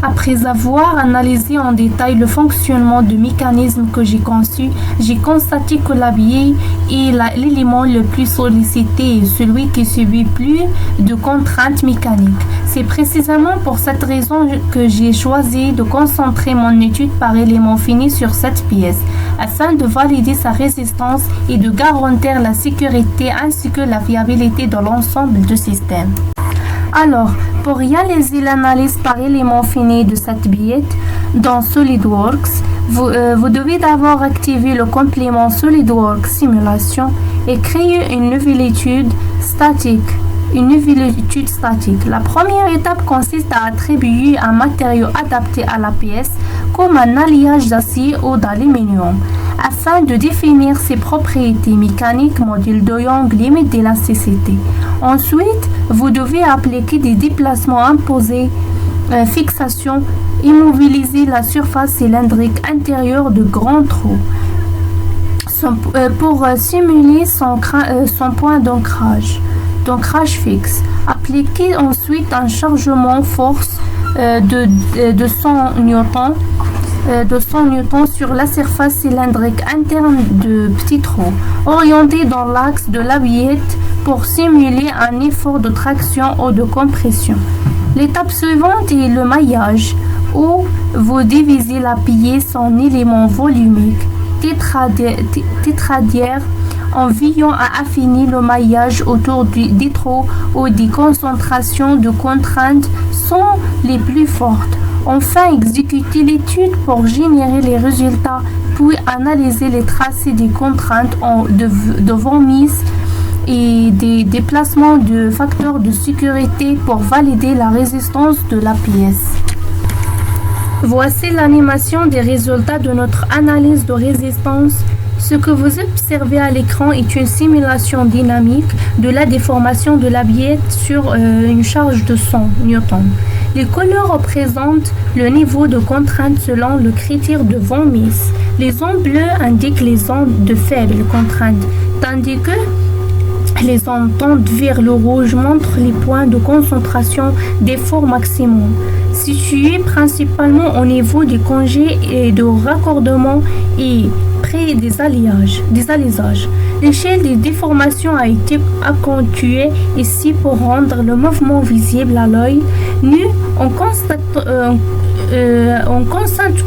Après avoir analysé en détail le fonctionnement du mécanisme que j'ai conçu, j'ai constaté que la bille est l'élément le plus sollicité et celui qui subit plus de contraintes mécaniques. C'est précisément pour cette raison que j'ai choisi de concentrer mon étude par élément fini sur cette pièce, afin de valider sa résistance et de garantir la sécurité ainsi que la fiabilité de l'ensemble du système. Alors, pour réaliser l'analyse par élément fini de cette billette dans SolidWorks, vous devez d'abord activer le complément SolidWorks Simulation et créer une nouvelle étude statique. La première étape consiste à attribuer un matériau adapté à la pièce, comme un alliage d'acier ou d'aluminium, afin de définir ses propriétés mécaniques, module de Young, limite d'élasticité. Ensuite, vous devez appliquer des déplacements imposés, fixation, immobiliser la surface cylindrique intérieure de grands trous pour simuler son point d'ancrage fixe. Appliquez ensuite un chargement force de 100 newtons sur la surface cylindrique interne de petits trous, orientés dans l'axe de la billette pour simuler un effort de traction ou de compression. L'étape suivante est le maillage, où vous divisez la pièce en éléments volumiques tétradiaires en veillant à affiner le maillage autour des trous où des concentrations de contraintes sont les plus fortes. Enfin, exécutez l'étude pour générer les résultats, puis analyser les tracés des contraintes de vomise et des déplacements de facteurs de sécurité pour valider la résistance de la pièce. Voici l'animation des résultats de notre analyse de résistance. Ce que vous observez à l'écran est une simulation dynamique de la déformation de la billette sur une charge de 100 newtons. Les couleurs représentent le niveau de contrainte selon le critère de von Mises. Les ondes bleues indiquent les ondes de faible contrainte, tandis que les ondes tendent vers le rouge montrent les points de concentration d'effort maximum, situés principalement au niveau des congés et de raccordement et près des alliages. L'échelle des déformations a été accentuée ici pour rendre le mouvement visible à l'œil nu. On constate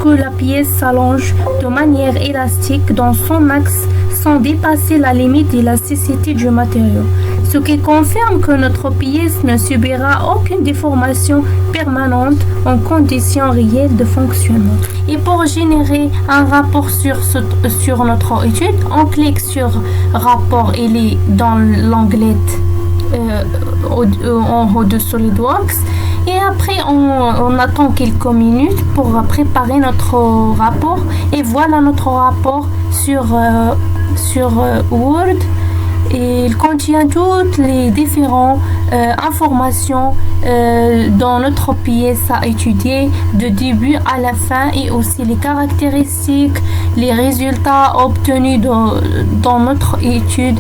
que la pièce s'allonge de manière élastique dans son axe sans dépasser la limite d'élasticité du matériau, ce qui confirme que notre pièce ne subira aucune déformation permanente en conditions réelles de fonctionnement. Et pour générer un rapport sur notre étude, on clique sur rapport, il est dans l'onglet en haut de SolidWorks. Et après, on attend quelques minutes pour préparer notre rapport. Et voilà notre rapport sur Word. Et il contient toutes les différentes informations dans notre pièce à étudier de début à la fin, et aussi les caractéristiques, les résultats obtenus dans notre étude.